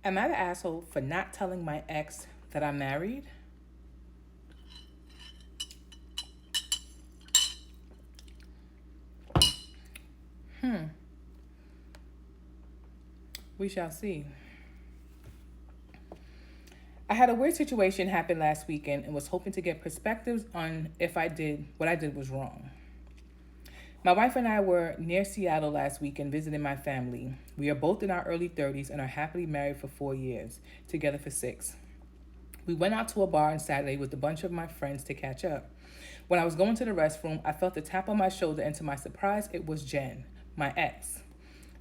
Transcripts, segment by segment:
Am I the asshole for not telling my ex that I'm married? We shall see. I had a weird situation happen last weekend and was hoping to get perspectives on if what I did was wrong. My wife and I were near Seattle last week and visiting my family. We are both in our early 30s and are happily married for 4 years, together for 6. We went out to a bar on Saturday with a bunch of my friends to catch up. When I was going to the restroom, I felt a tap on my shoulder, and to my surprise, it was Jen, my ex.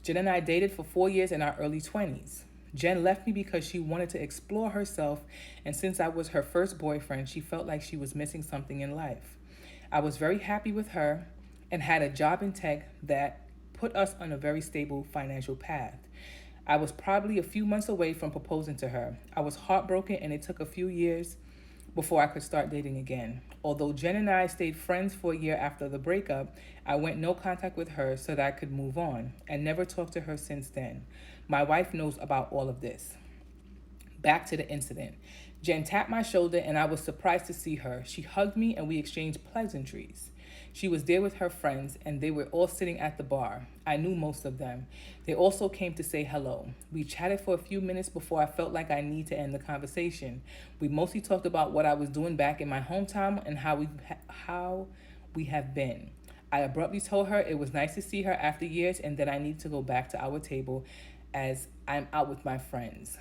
Jen and I dated for 4 years in our early 20s. Jen left me because she wanted to explore herself, and since I was her first boyfriend, she felt like she was missing something in life. I was very happy with her and had a job in tech that put us on a very stable financial path. I was probably a few months away from proposing to her. I was heartbroken and it took a few years before I could start dating again. Although Jen and I stayed friends for a year after the breakup, I went no contact with her so that I could move on and never talked to her since then. My wife knows about all of this. Back to the incident. Jen tapped my shoulder and I was surprised to see her. She hugged me and we exchanged pleasantries. She was there with her friends and they were all sitting at the bar. I knew most of them. They also came to say hello. We chatted for a few minutes before I felt like I need to end the conversation. We mostly talked about what I was doing back in my hometown and how we have been. I abruptly told her it was nice to see her after years and that I need to go back to our table as I'm out with my friends.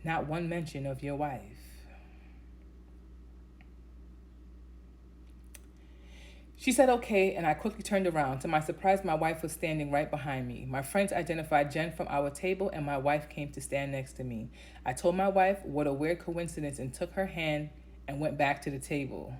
Not one mention of your wife. She said okay, and I quickly turned around. To my surprise, my wife was standing right behind me. My friends identified Jen from our table, and my wife came to stand next to me. I told my wife what a weird coincidence and took her hand and went back to the table.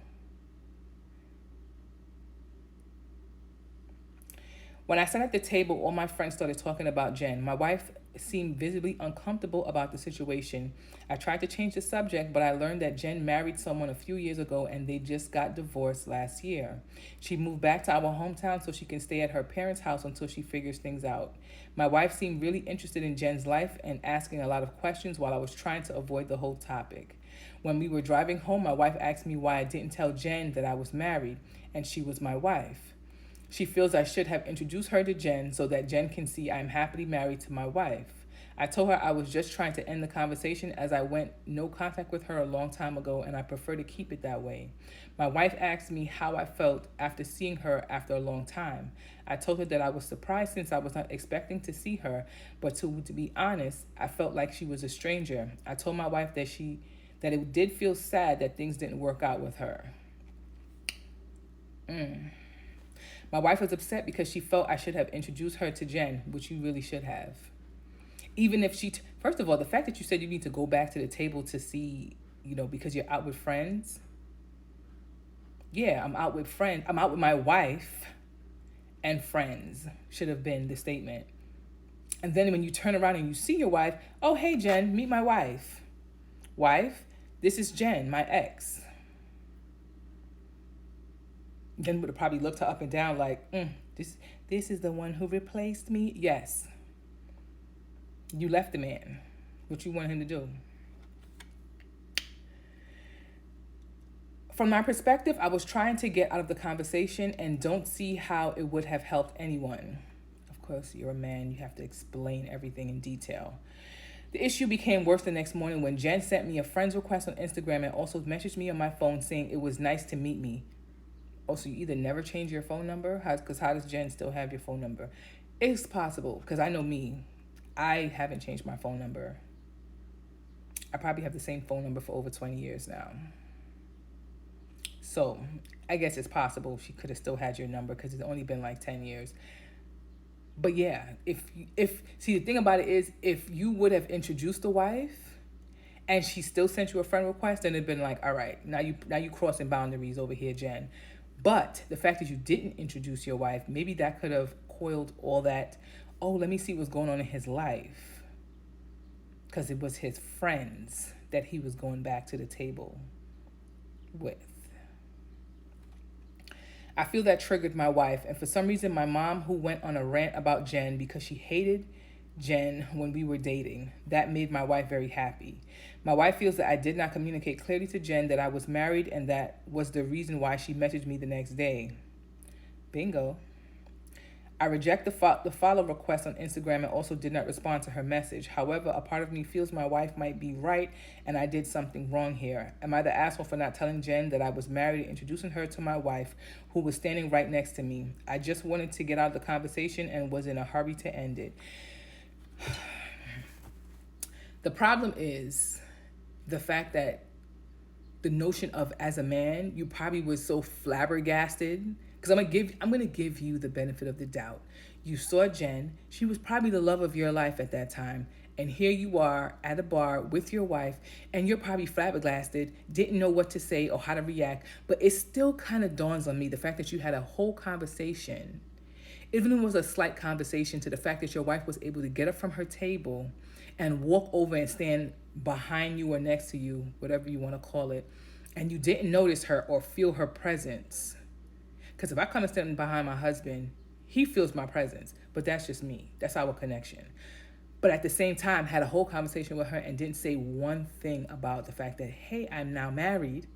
When I sat at the table, all my friends started talking about Jen. My wife seemed visibly uncomfortable about the situation. I tried to change the subject, but I learned that Jen married someone a few years ago and they just got divorced last year. She moved back to our hometown so she can stay at her parents' house until she figures things out. My wife seemed really interested in Jen's life and asking a lot of questions while I was trying to avoid the whole topic. When we were driving home, my wife asked me why I didn't tell Jen that I was married and she was my wife. She feels I should have introduced her to Jen so that Jen can see I'm happily married to my wife. I told her I was just trying to end the conversation as I went no contact with her a long time ago and I prefer to keep it that way. My wife asked me how I felt after seeing her after a long time. I told her that I was surprised since I was not expecting to see her, but to be honest, I felt like she was a stranger. I told my wife that it did feel sad that things didn't work out with her. My wife was upset because she felt I should have introduced her to Jen, which you really should have. Even if first of all, the fact that you said you need to go back to the table to see, because you're out with friends. Yeah, I'm out with friends. I'm out with my wife and friends, should have been the statement. And then when you turn around and you see your wife, oh, hey, Jen, meet my wife. Wife, this is Jen, my ex. Then would have probably looked her up and down like, this is the one who replaced me? Yes. You left the man. What you want him to do? From my perspective, I was trying to get out of the conversation and don't see how it would have helped anyone. Of course, you're a man. You have to explain everything in detail. The issue became worse the next morning when Jen sent me a friend's request on Instagram and also messaged me on my phone saying it was nice to meet me. Also, you either never change your phone number, because how does Jen still have your phone number? It's possible, because I know me. I haven't changed my phone number. I probably have the same phone number for over 20 years now. So I guess it's possible she could have still had your number because it's only been like 10 years. But yeah, if see, the thing about it is, if you would have introduced the wife and she still sent you a friend request, then it'd been like, all right, now you crossing boundaries over here, Jen. But the fact that you didn't introduce your wife, maybe that could have coiled all that. Oh, let me see what's going on in his life. Because it was his friends that he was going back to the table with. I feel that triggered my wife, and for some reason, my mom, who went on a rant about Jen because she hated Jen when we were dating, that made my wife very happy. My wife feels that I did not communicate clearly to Jen that I was married, and that was the reason why she messaged me the next day. Bingo. I reject the follow request on Instagram and also did not respond to her message. However, a part of me feels my wife might be right and I did something wrong here. Am I the asshole for not telling Jen that I was married and introducing her to my wife, who was standing right next to me? I just wanted to get out of the conversation and was in a hurry to end it. The problem is the fact that the notion of, as a man, you probably was so flabbergasted, because I'm gonna give you the benefit of the doubt. You saw Jen, she was probably the love of your life at that time, and here you are at a bar with your wife, and you're probably flabbergasted, didn't know what to say or how to react. But it still kind of dawns on me the fact that you had a whole conversation, even if it was a slight conversation, to the fact that your wife was able to get up from her table and walk over and stand behind you or next to you, whatever you want to call it, and you didn't notice her or feel her presence. Because if I come and stand behind my husband, he feels my presence, but that's just me. That's our connection. But at the same time, had a whole conversation with her and didn't say one thing about the fact that, hey, I'm now married.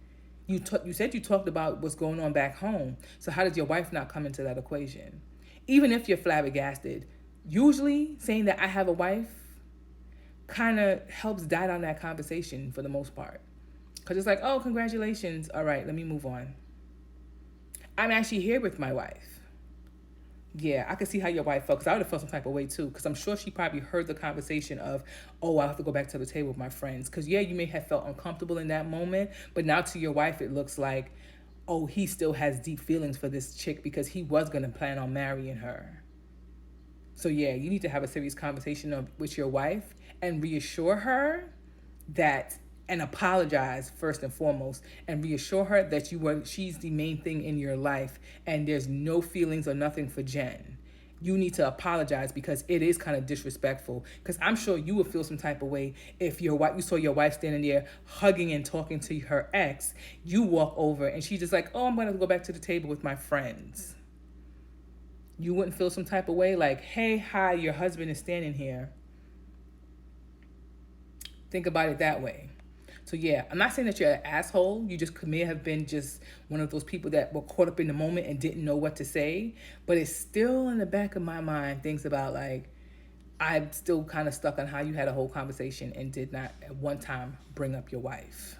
You said you talked about what's going on back home. So how did your wife not come into that equation? Even if you're flabbergasted, usually saying that I have a wife kind of helps die down that conversation for the most part. Because it's like, oh, congratulations. All right, let me move on. I'm actually here with my wife. Yeah, I can see how your wife felt, because I would have felt some type of way too, because I'm sure she probably heard the conversation of, oh, I have to go back to the table with my friends. Because yeah, you may have felt uncomfortable in that moment, but now to your wife, it looks like, oh, he still has deep feelings for this chick because he was going to plan on marrying her. So yeah, you need to have a serious conversation with your wife and reassure her that, and apologize first and foremost, and reassure her that she's the main thing in your life and there's no feelings or nothing for Jen. You need to apologize, because it is kind of disrespectful. Because I'm sure you would feel some type of way if you saw your wife standing there hugging and talking to her ex. You walk over and she's just like, oh, I'm going to go back to the table with my friends. You wouldn't feel some type of way like, hey, hi, your husband is standing here. Think about it that way. So yeah, I'm not saying that you're an asshole. You just may have been just one of those people that were caught up in the moment and didn't know what to say. But it's still in the back of my mind things about, like, I'm still kind of stuck on how you had a whole conversation and did not at one time bring up your wife.